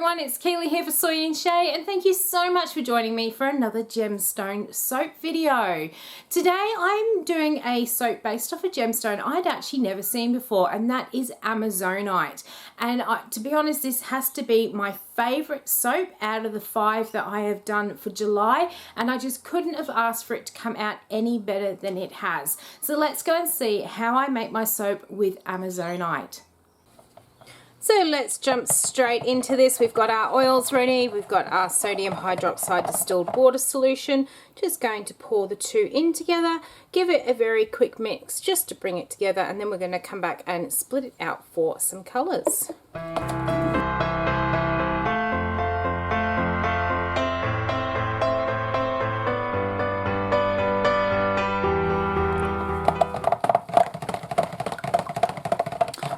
everyone, it's Keely here for Soy and Shay, and thank you so much for joining me for another gemstone soap video. Today I'm doing a soap based off a gemstone I'd actually never seen before, and that is Amazonite. And to be honest, this has to be my favorite soap out of the 5 that I have done for July, and I just couldn't have asked for it to come out any better than it has. So let's go and see how I make my soap with Amazonite. So let's jump straight into this. We've got our oils ready. We've got our sodium hydroxide distilled water solution. Just going to pour the two in together. Give it a very quick mix just to bring it together, and then we're going to come back and split it out for some colours.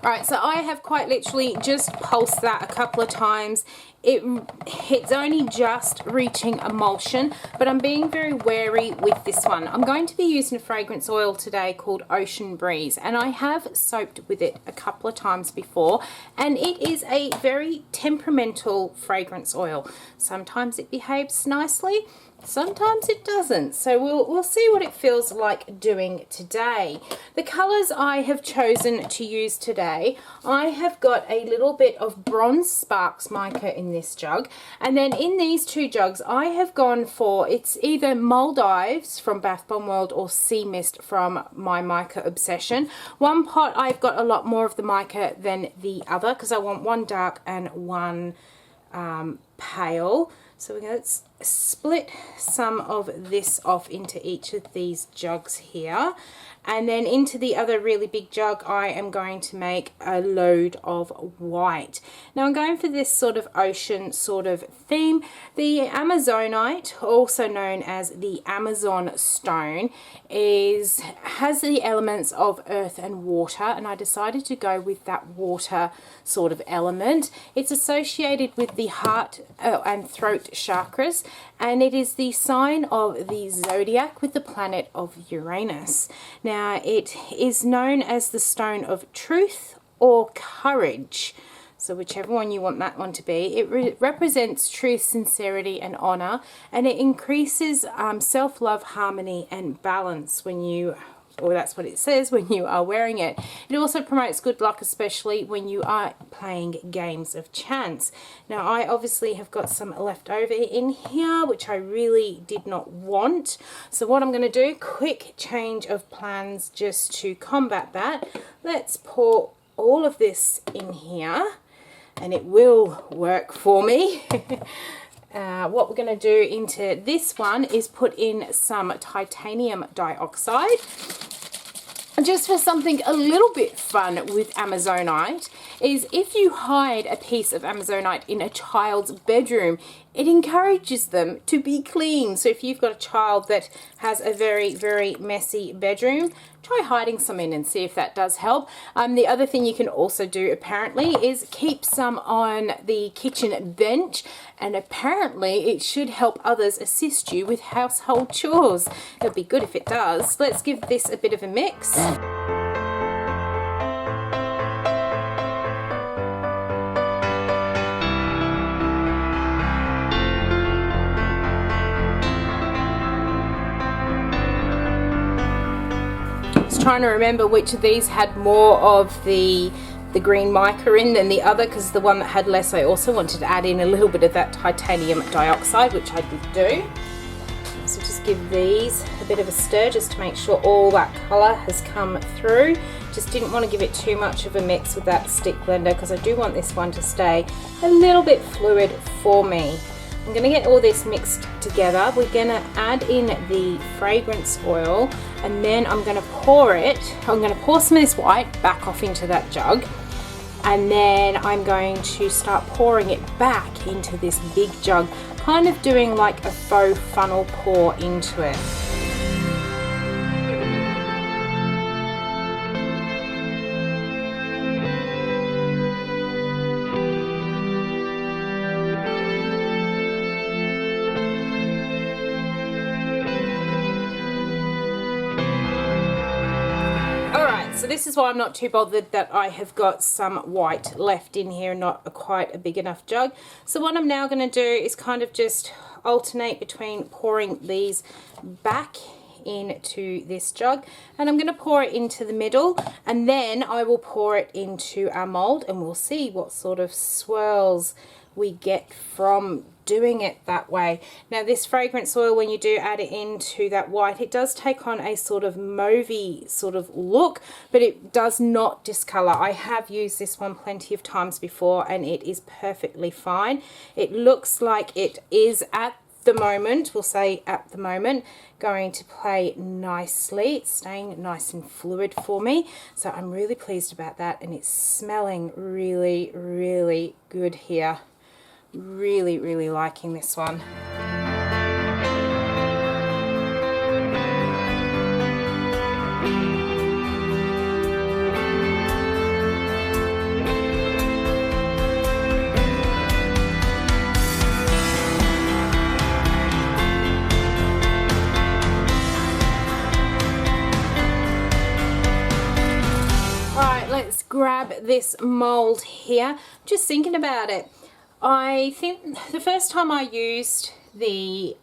Alright, so I have quite literally just pulsed that a couple of times. It's only just reaching emulsion, but I'm being very wary with this one. I'm going to be using a fragrance oil today called Ocean Breeze, and I have soaped with it a couple of times before, and it is a very temperamental fragrance oil. Sometimes it behaves nicely, sometimes it doesn't, so we'll see what it feels like doing today. The colours I have chosen to use today, I have got a little bit of Bronze Sparks mica in this jug, and then in these two jugs I have gone for, it's either Maldives from Bath Bomb World or Sea Mist from My Mica Obsession. One pot I've got a lot more of the mica than the other because I want one dark and one pale. So we're going to split some of this off into each of these jugs here, and then into the other really big jug I am going to make a load of white. Now I'm going for this sort of ocean sort of theme. The Amazonite, also known as the Amazon stone, has the elements of earth and water, and I decided to go with that water sort of element. It's associated with the heart and throat chakras, and it is the sign of the zodiac with the planet of Uranus. Now it is known as the stone of truth or courage, so whichever one you want that one to be. It represents truth, sincerity and honor, and it increases self-love, harmony and balance when you, or that's what it says, when you are wearing it. It also promotes good luck, especially when you are playing games of chance. Now I obviously have got some left over in here which I really did not want, so what I'm going to do, quick change of plans just to combat that. Let's pour all of this in here and it will work for me. What we're going to do into this one is put in some titanium dioxide. Just for something a little bit fun with Amazonite is if you hide a piece of Amazonite in a child's bedroom, it encourages them to be clean. So if you've got a child that has a very, very messy bedroom, try hiding some in and see if that does help. The other thing you can also do apparently is keep some on the kitchen bench, and apparently it should help others assist you with household chores. It'd be good if it does. Let's give this a bit of a mix. Trying to remember which of these had more of the green mica in than the other, because the one that had less I also wanted to add in a little bit of that titanium dioxide, which I did do. So just give these a bit of a stir just to make sure all that colour has come through. Just didn't want to give it too much of a mix with that stick blender because I do want this one to stay a little bit fluid for me. I'm going to get all this mixed together. We're going to add in the fragrance oil, and then I'm going to pour it. I'm going to pour some of this white back off into that jug, and then I'm going to start pouring it back into this big jug, kind of doing like a faux funnel pour into it. So this is why I'm not too bothered that I have got some white left in here and not quite a big enough jug. So what I'm now going to do is kind of just alternate between pouring these back into this jug, and I'm going to pour it into the middle, and then I will pour it into our mold, and we'll see what sort of swirls we get from doing it that way. Now this fragrance oil, when you do add it into that white, it does take on a sort of mauvey sort of look, but it does not discolor. I have used this one plenty of times before and it is perfectly fine. It looks like it is at the moment, we'll say at the moment, going to play nicely. It's staying nice and fluid for me, so I'm really pleased about that, and it's smelling really, really good here. Really, really liking this one. Let's grab this mold here. Just thinking about it, I think the first time I used the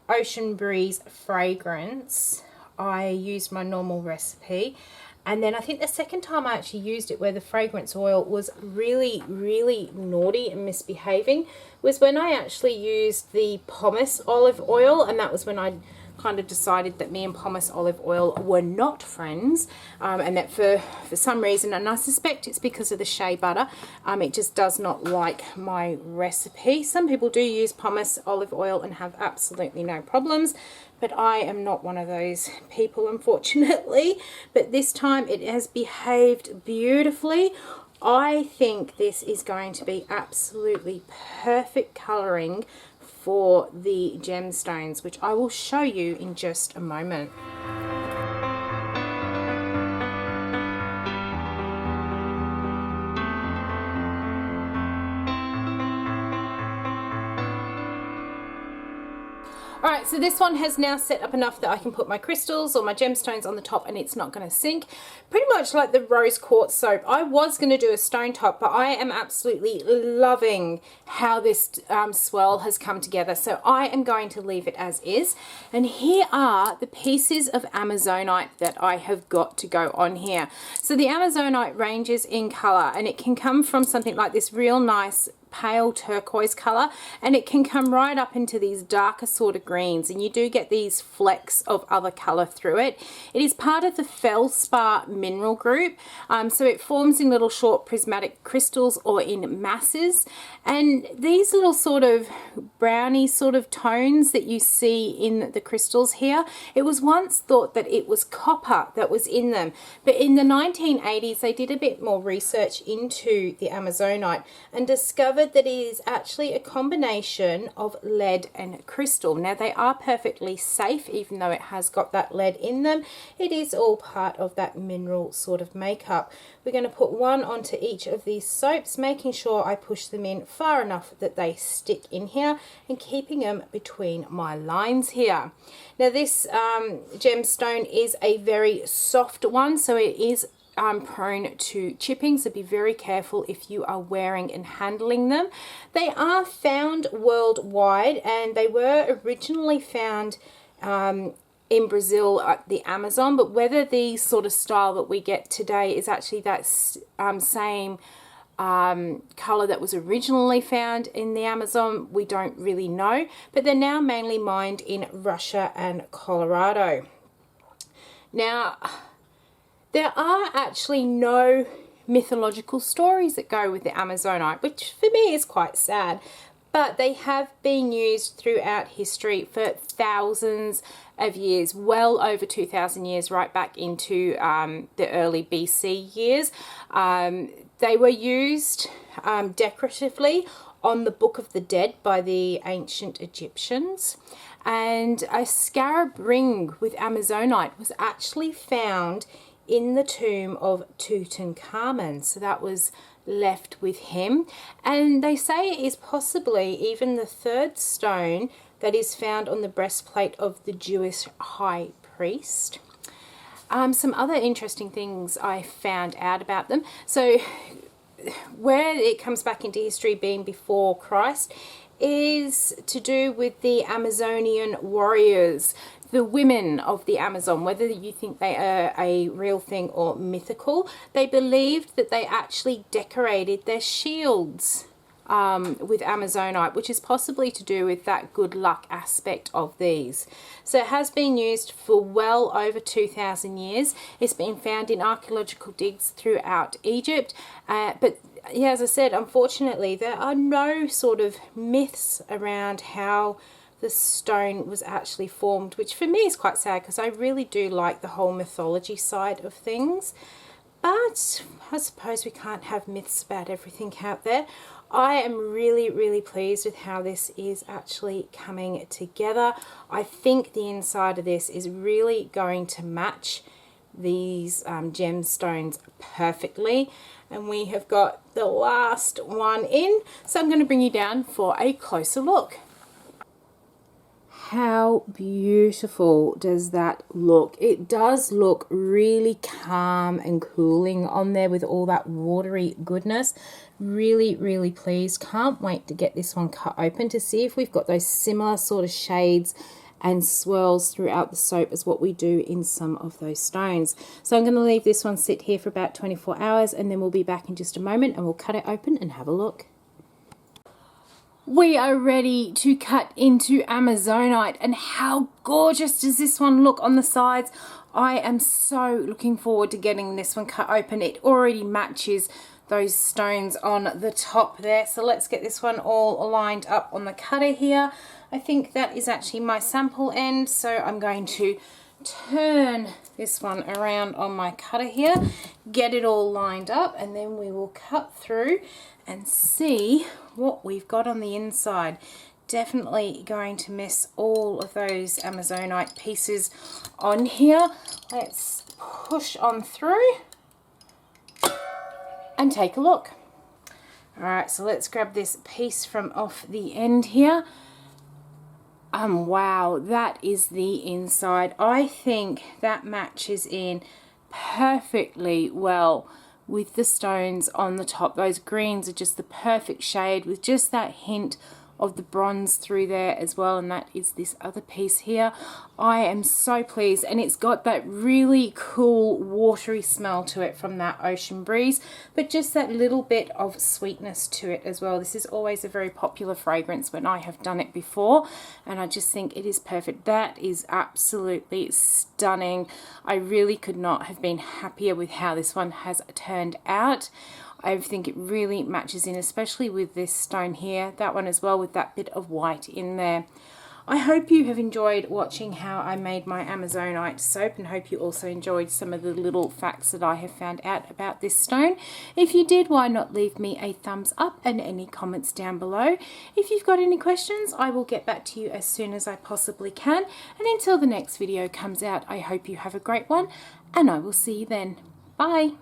Ocean Breeze fragrance, I used my normal recipe, and then I think the second time I actually used it where the fragrance oil was really, really naughty and misbehaving was when I actually used the Pomace olive oil, and that was when I kind of decided that me and Pomace olive oil were not friends, and that for some reason, and I suspect it's because of the shea butter, it just does not like my recipe. Some people do use Pomace olive oil and have absolutely no problems, but I am not one of those people, unfortunately. But this time it has behaved beautifully. I think this is going to be absolutely perfect colouring for the gemstones, which I will show you in just a moment. Alright, so this one has now set up enough that I can put my crystals or my gemstones on the top and it's not going to sink. Pretty much like the rose quartz soap. I was going to do a stone top, but I am absolutely loving how this swirl has come together. So I am going to leave it as is. And here are the pieces of Amazonite that I have got to go on here. So the Amazonite ranges in colour, and it can come from something like this real nice pale turquoise color, and it can come right up into these darker sort of greens, and you do get these flecks of other color through it. It is part of the feldspar mineral group, so it forms in little short prismatic crystals or in masses, and these little sort of browny sort of tones that you see in the crystals here, it was once thought that it was copper that was in them, but in the 1980s they did a bit more research into the Amazonite and discovered that it is actually a combination of lead and crystal. Now they are perfectly safe, even though it has got that lead in them. It is all part of that mineral sort of makeup. We're going to put one onto each of these soaps, making sure I push them in far enough that they stick in here and keeping them between my lines here. Now this gemstone is a very soft one, so it is prone to chipping, so be very careful if you are wearing and handling them. They are found worldwide, and they were originally found in Brazil at the Amazon, but whether the sort of style that we get today is actually that same color that was originally found in the Amazon, we don't really know, but they're now mainly mined in Russia and Colorado. Now there are actually no mythological stories that go with the Amazonite, which for me is quite sad, but they have been used throughout history for thousands of years, well over 2,000 years, right back into the early BC years. They were used decoratively on the Book of the Dead by the ancient Egyptians, and a scarab ring with Amazonite was actually found in the tomb of Tutankhamun, so that was left with him, and they say it is possibly even the third stone that is found on the breastplate of the Jewish high priest. Some other interesting things I found out about them. So where it comes back into history being before Christ is to do with the Amazonian warriors, the women of the Amazon. Whether you think they are a real thing or mythical, they believed that they actually decorated their shields with Amazonite, which is possibly to do with that good luck aspect of these. So it has been used for well over 2,000 years. It's been found in archaeological digs throughout Egypt, but yeah, as I said, unfortunately there are no sort of myths around how the stone was actually formed, which for me is quite sad because I really do like the whole mythology side of things. But I suppose we can't have myths about everything out there. I am really, really pleased with how this is actually coming together. I think the inside of this is really going to match these gemstones perfectly. And we have got the last one in. So I'm going to bring you down for a closer look. How beautiful does that look? It does look really calm and cooling on there with all that watery goodness. Really, really pleased. Can't wait to get this one cut open to see if we've got those similar sort of shades and swirls throughout the soap as what we do in some of those stones. So I'm going to leave this one sit here for about 24 hours and then we'll be back in just a moment and we'll cut it open and have a look. We are ready to cut into Amazonite, and how gorgeous does this one look on the sides. I am so looking forward to getting this one cut open. It already matches those stones on the top there. So let's get this one all lined up on the cutter here. I think that is actually my sample end, so I'm going to turn this one around on my cutter here, get it all lined up, and then we will cut through and see what we've got on the inside. Definitely going to miss all of those Amazonite pieces on here. Let's push on through and take a look. Alright, so let's grab this piece from off the end here. Wow, that is the inside. I think that matches in perfectly well with the stones on the top. Those greens are just the perfect shade with just that hint of the bronze through there as well, and that is this other piece here. I am so pleased, and it's got that really cool watery smell to it from that ocean breeze, but just that little bit of sweetness to it as well. This is always a very popular fragrance when I have done it before, and I just think it is perfect. That is absolutely stunning. I really could not have been happier with how this one has turned out. I think it really matches in, especially with this stone here, that one as well, with that bit of white in there. I hope you have enjoyed watching how I made my Amazonite soap, and hope you also enjoyed some of the little facts that I have found out about this stone. If you did, why not leave me a thumbs up and any comments down below. If you've got any questions, I will get back to you as soon as I possibly can. And until the next video comes out, I hope you have a great one, and I will see you then. Bye!